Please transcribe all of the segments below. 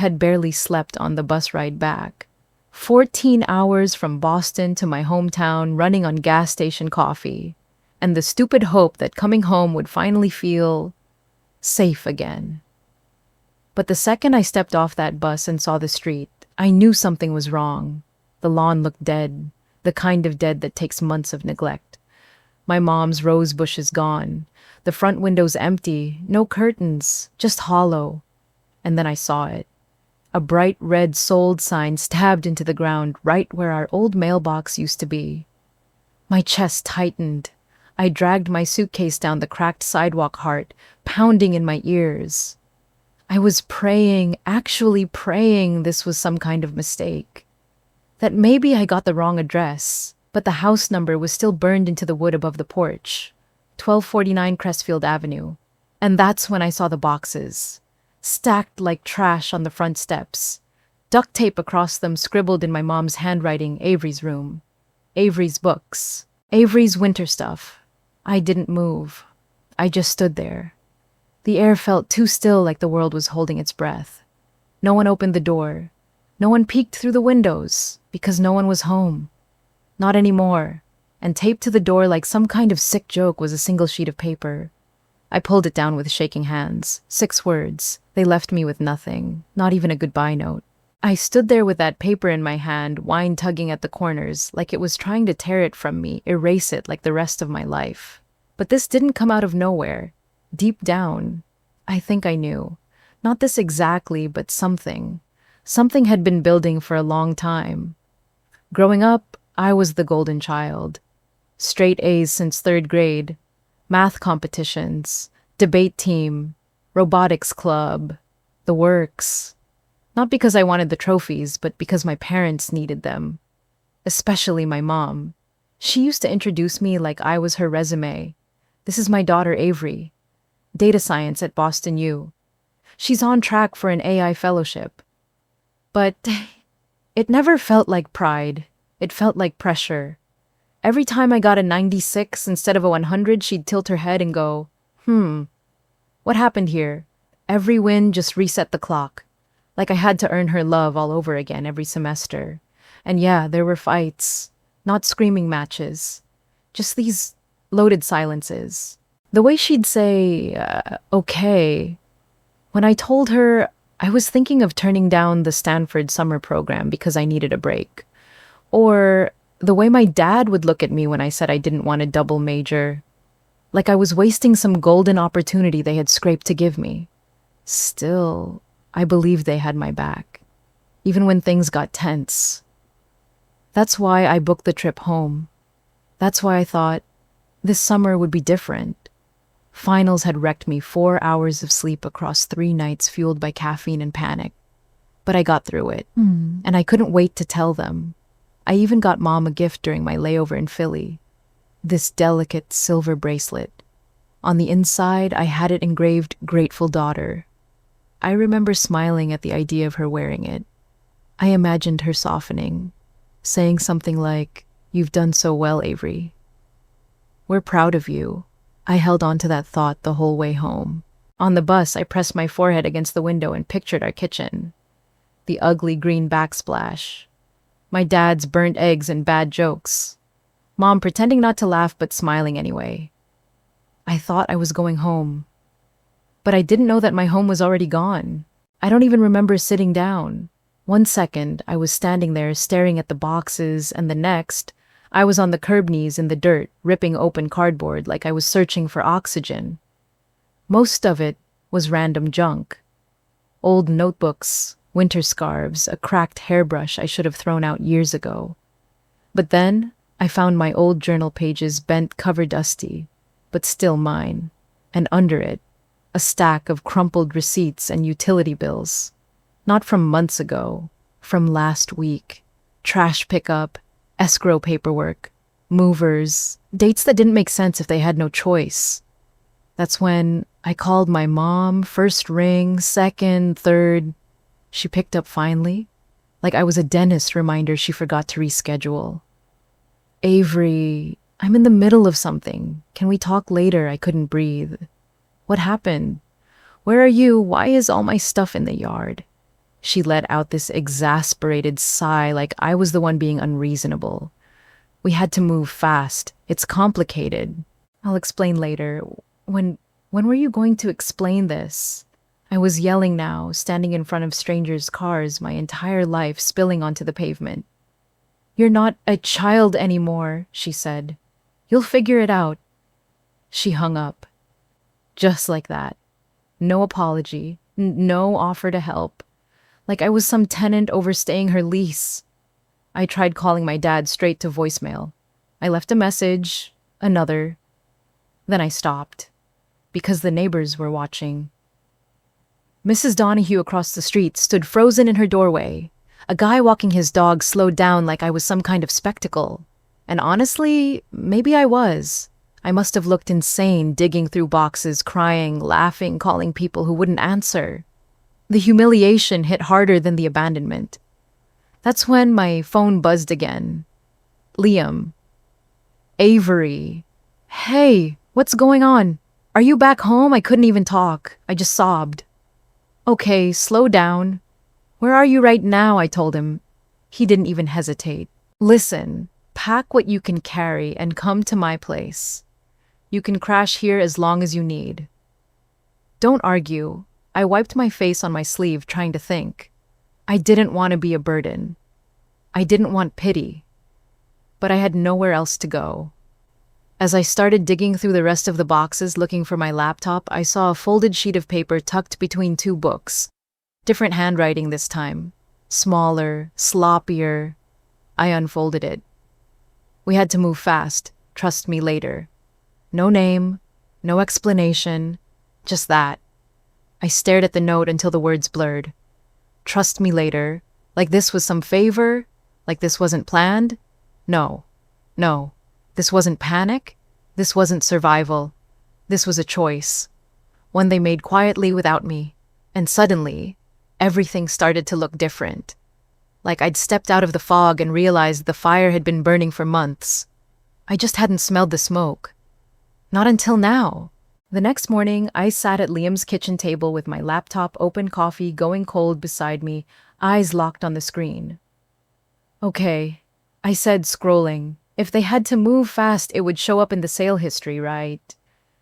had barely slept on the bus ride back. 14 hours from Boston to my hometown running on gas station coffee, and the stupid hope that coming home would finally feel safe again. But the second I stepped off that bus and saw the street, I knew something was wrong. The lawn looked dead, the kind of dead that takes months of neglect. My mom's rose bushes gone, the front windows empty, no curtains, just hollow. And then I saw it. A bright red sold sign stabbed into the ground right where our old mailbox used to be. My chest tightened. I dragged my suitcase down the cracked sidewalk, heart pounding in my ears. I was praying, actually praying this was some kind of mistake. That maybe I got the wrong address, but the house number was still burned into the wood above the porch. 1249 Crestfield Avenue. And that's when I saw the boxes, stacked like trash on the front steps. Duct tape across them scribbled in my mom's handwriting, Avery's room. Avery's books. Avery's winter stuff. I didn't move. I just stood there. The air felt too still, like the world was holding its breath. No one opened the door. No one peeked through the windows, because no one was home. Not anymore. And taped to the door like some kind of sick joke was a single sheet of paper. I pulled it down with shaking hands. 6 words. They left me with nothing, not even a goodbye note. I stood there with that paper in my hand, wine tugging at the corners, like it was trying to tear it from me, erase it like the rest of my life. But this didn't come out of nowhere. Deep down, I think I knew. Not this exactly, but something. Something had been building for a long time. Growing up, I was the golden child. Straight A's since 3rd grade. Math competitions, debate team, robotics club, the works. Not because I wanted the trophies, but because my parents needed them. Especially my mom. She used to introduce me like I was her resume. This is my daughter Avery. Data science at Boston U. She's on track for an AI fellowship. But it never felt like pride. It felt like pressure. Every time I got a 96 instead of a 100, she'd tilt her head and go, what happened here? Every win just reset the clock. Like I had to earn her love all over again every semester. And yeah, there were fights. Not screaming matches. Just these loaded silences. The way she'd say, okay. When I told her I was thinking of turning down the Stanford summer program because I needed a break. Or the way my dad would look at me when I said I didn't want a double major. Like I was wasting some golden opportunity they had scraped to give me. Still, I believed they had my back. Even when things got tense. That's why I booked the trip home. That's why I thought this summer would be different. Finals had wrecked me 4 hours of sleep across 3 nights fueled by caffeine and panic. But I got through it. And I couldn't wait to tell them. I even got Mom a gift during my layover in Philly. This delicate silver bracelet. On the inside, I had it engraved, Grateful Daughter. I remember smiling at the idea of her wearing it. I imagined her softening, saying something like, "You've done so well, Avery. We're proud of you." I held on to that thought the whole way home. On the bus, I pressed my forehead against the window and pictured our kitchen. The ugly green backsplash. My dad's burnt eggs and bad jokes. Mom pretending not to laugh but smiling anyway. I thought I was going home. But I didn't know that my home was already gone. I don't even remember sitting down. One second, I was standing there staring at the boxes, and the next, I was on the curb knees in the dirt, ripping open cardboard like I was searching for oxygen. Most of it was random junk. Old notebooks, winter scarves, a cracked hairbrush I should have thrown out years ago. But then, I found my old journal pages bent, cover dusty, but still mine. And under it, a stack of crumpled receipts and utility bills. Not from months ago, from last week. Trash pickup, escrow paperwork, movers, dates that didn't make sense if they had no choice. That's when I called my mom, first ring, second, third. She picked up finally, like I was a dentist reminder she forgot to reschedule. "Avery, I'm in the middle of something. Can we talk later?" I couldn't breathe. "What happened? Where are you? Why is all my stuff in the yard?" She let out this exasperated sigh like I was the one being unreasonable. We had to move fast. It's complicated. I'll explain later. When were you going to explain this? I was yelling now, standing in front of strangers' cars, my entire life spilling onto the pavement. You're not a child anymore, she said. You'll figure it out. She hung up. Just like that. No apology, no offer to help. Like I was some tenant overstaying her lease. I tried calling my dad straight to voicemail. I left a message, another. Then I stopped, because the neighbors were watching. Mrs. Donahue across the street stood frozen in her doorway. A guy walking his dog slowed down like I was some kind of spectacle. And honestly, maybe I was. I must have looked insane, digging through boxes, crying, laughing, calling people who wouldn't answer. The humiliation hit harder than the abandonment. That's when my phone buzzed again. Liam. Avery. Hey, what's going on? Are you back home? I couldn't even talk. I just sobbed. Okay, slow down. Where are you right now? I told him. He didn't even hesitate. Listen, pack what you can carry and come to my place. You can crash here as long as you need. Don't argue. I wiped my face on my sleeve, trying to think. I didn't want to be a burden. I didn't want pity. But I had nowhere else to go. As I started digging through the rest of the boxes looking for my laptop, I saw a folded sheet of paper tucked between two books. Different handwriting this time. Smaller, sloppier. I unfolded it. We had to move fast. Trust me later. No name, no explanation, just that. I stared at the note until the words blurred. Trust me later. Like this was some favor? Like this wasn't planned? No. This wasn't panic. This wasn't survival. This was a choice. One they made quietly without me. And suddenly, everything started to look different. Like I'd stepped out of the fog and realized the fire had been burning for months. I just hadn't smelled the smoke. Not until now. The next morning, I sat at Liam's kitchen table with my laptop open, coffee going cold beside me, eyes locked on the screen. Okay, I said, scrolling. If they had to move fast, it would show up in the sale history, right?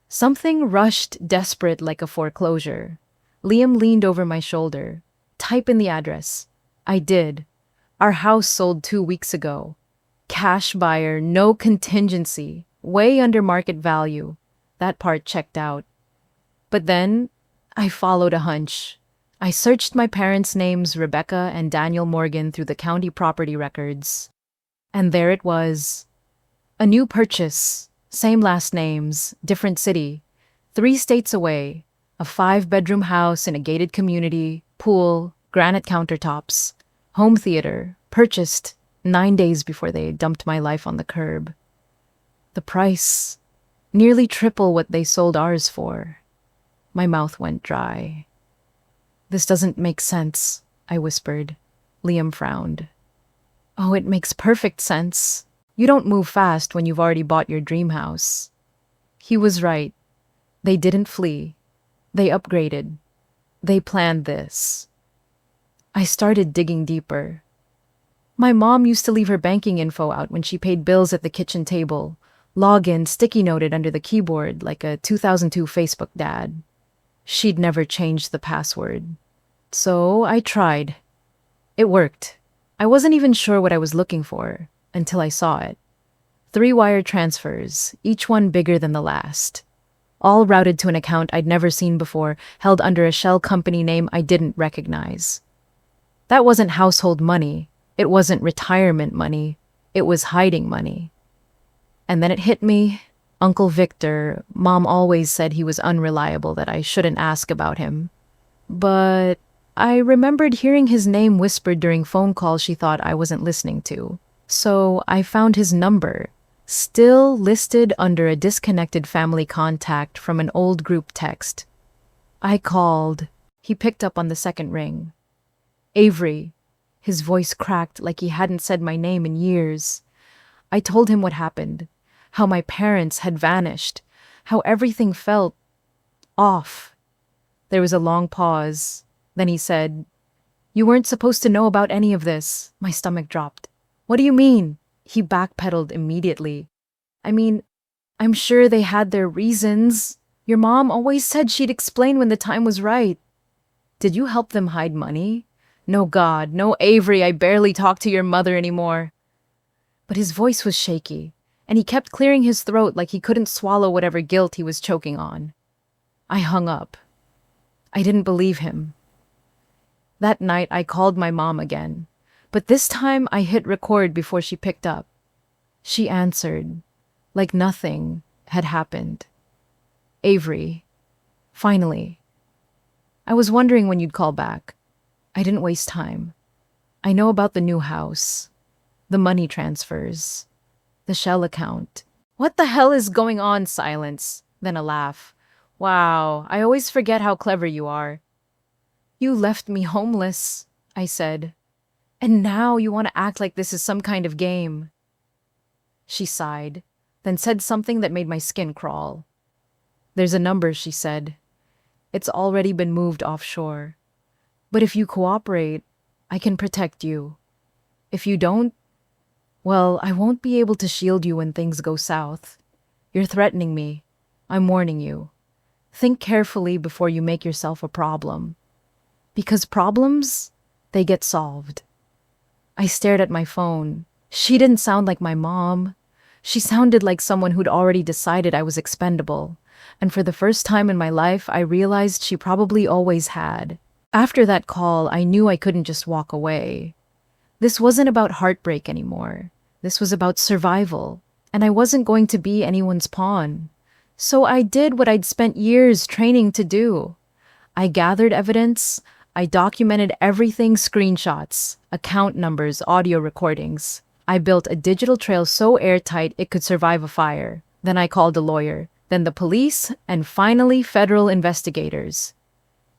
Something rushed, desperate like a foreclosure. Liam leaned over my shoulder. Type in the address. I did. Our house sold 2 weeks ago. Cash buyer, no contingency. Way under market value. That part checked out. But then, I followed a hunch. I searched my parents' names, Rebecca and Daniel Morgan, through the county property records. And there it was. A new purchase. Same last names, different city. 3 states away. A 5-bedroom house in a gated community, pool, granite countertops, home theater, purchased 9 days before they dumped my life on the curb. The price, nearly triple what they sold ours for. My mouth went dry. This doesn't make sense, I whispered. Liam frowned. Oh, it makes perfect sense. You don't move fast when you've already bought your dream house. He was right. They didn't flee. They upgraded. They planned this. I started digging deeper. My mom used to leave her banking info out when she paid bills at the kitchen table. Login sticky noted under the keyboard like a 2002 Facebook dad. She'd never changed the password. So I tried. It worked. I wasn't even sure what I was looking for until I saw it. 3 wire transfers, each one bigger than the last. All routed to an account I'd never seen before, held under a shell company name I didn't recognize. That wasn't household money. It wasn't retirement money. It was hiding money. And then it hit me. Uncle Victor, Mom always said he was unreliable, that I shouldn't ask about him. But I remembered hearing his name whispered during phone calls she thought I wasn't listening to. So I found his number, still listed under a disconnected family contact from an old group text. I called. He picked up on the second ring. Avery. His voice cracked like he hadn't said my name in years. I told him what happened, how my parents had vanished, how everything felt off. There was a long pause. Then he said, You weren't supposed to know about any of this. My stomach dropped. What do you mean? He backpedaled immediately. I mean, I'm sure they had their reasons. Your mom always said she'd explain when the time was right. Did you help them hide money? No, God, no, Avery, I barely talk to your mother anymore. But his voice was shaky, and he kept clearing his throat like he couldn't swallow whatever guilt he was choking on. I hung up. I didn't believe him. That night, I called my mom again, but this time I hit record before she picked up. She answered, like nothing had happened. Avery, finally. I was wondering when you'd call back. I didn't waste time. I know about the new house, the money transfers, the Shell account. What the hell is going on? Silence, then a laugh. Wow, I always forget how clever you are. You left me homeless, I said. And now you want to act like this is some kind of game. She sighed, then said something that made my skin crawl. There's a number, she said. It's already been moved offshore. But if you cooperate, I can protect you. If you don't, well, I won't be able to shield you when things go south. You're threatening me. I'm warning you. Think carefully before you make yourself a problem. Because problems, they get solved. I stared at my phone. She didn't sound like my mom. She sounded like someone who'd already decided I was expendable. And for the first time in my life, I realized she probably always had. After that call, I knew I couldn't just walk away. This wasn't about heartbreak anymore. This was about survival. And I wasn't going to be anyone's pawn. So I did what I'd spent years training to do. I gathered evidence. I documented everything: screenshots, account numbers, audio recordings. I built a digital trail so airtight it could survive a fire. Then I called a lawyer, then the police, and finally federal investigators.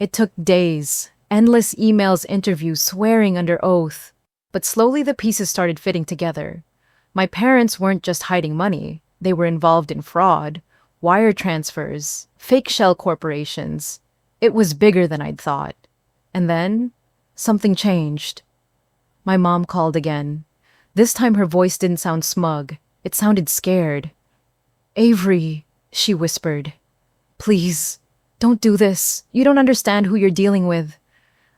It took days, endless emails, interviews, swearing under oath. But slowly the pieces started fitting together. My parents weren't just hiding money. They were involved in fraud, wire transfers, fake shell corporations. It was bigger than I'd thought. And then, something changed. My mom called again. This time her voice didn't sound smug. It sounded scared. Avery, she whispered. Please, don't do this. You don't understand who you're dealing with.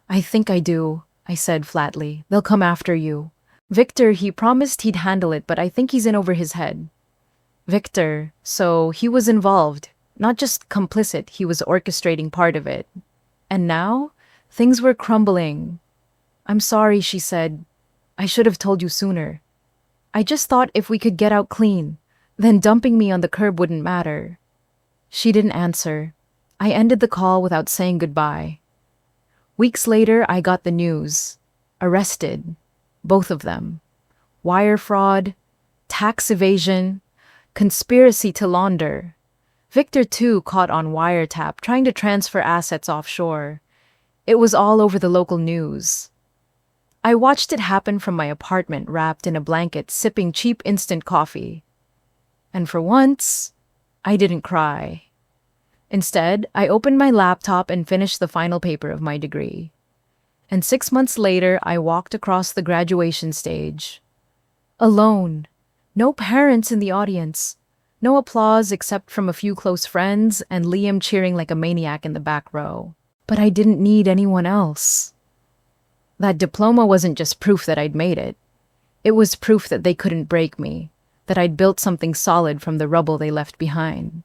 I think I do, I said flatly. They'll come after you. Victor, he promised he'd handle it, but I think he's in over his head. Victor, so he was involved. Not just complicit, he was orchestrating part of it. And now, things were crumbling. I'm sorry, she said. I should have told you sooner. I just thought if we could get out clean, then dumping me on the curb wouldn't matter. She didn't answer. I ended the call without saying goodbye. Weeks later, I got the news. Arrested. Both of them. Wire fraud, tax evasion, conspiracy to launder. Victor, too, caught on wiretap, trying to transfer assets offshore. It was all over the local news. I watched it happen from my apartment, wrapped in a blanket, sipping cheap instant coffee. And for once, I didn't cry. Instead, I opened my laptop and finished the final paper of my degree. And 6 months later, I walked across the graduation stage. Alone. No parents in the audience. No applause except from a few close friends and Liam cheering like a maniac in the back row. But I didn't need anyone else. That diploma wasn't just proof that I'd made it. It was proof that they couldn't break me, that I'd built something solid from the rubble they left behind.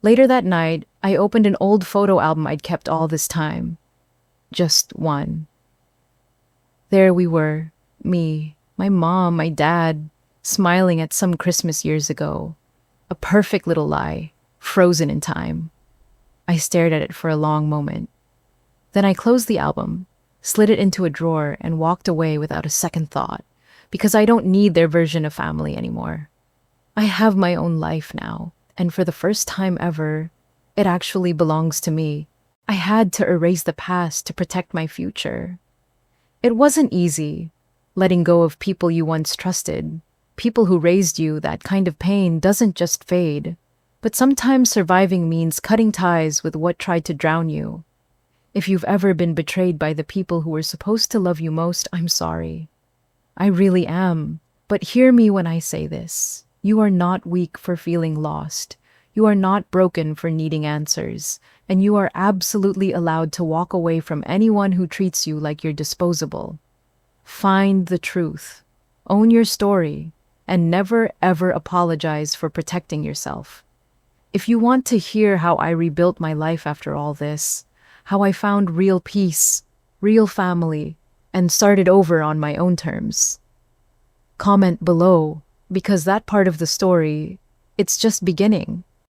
Later that night, I opened an old photo album I'd kept all this time. Just one. There we were, me, my mom, my dad, smiling at some Christmas years ago. A perfect little lie, frozen in time. I stared at it for a long moment. Then I closed the album, slid it into a drawer, and walked away without a second thought, because I don't need their version of family anymore. I have my own life now, and for the first time ever, it actually belongs to me. I had to erase the past to protect my future. It wasn't easy, letting go of people you once trusted, people who raised you. That kind of pain doesn't just fade. But sometimes surviving means cutting ties with what tried to drown you. If you've ever been betrayed by the people who were supposed to love you most, I'm sorry. I really am. But hear me when I say this. You are not weak for feeling lost. You are not broken for needing answers. And you are absolutely allowed to walk away from anyone who treats you like you're disposable. Find the truth. Own your story. And never ever apologize for protecting yourself. If you want to hear how I rebuilt my life after all this, how I found real peace, real family, and started over on my own terms, comment below, because that part of the story, it's just beginning.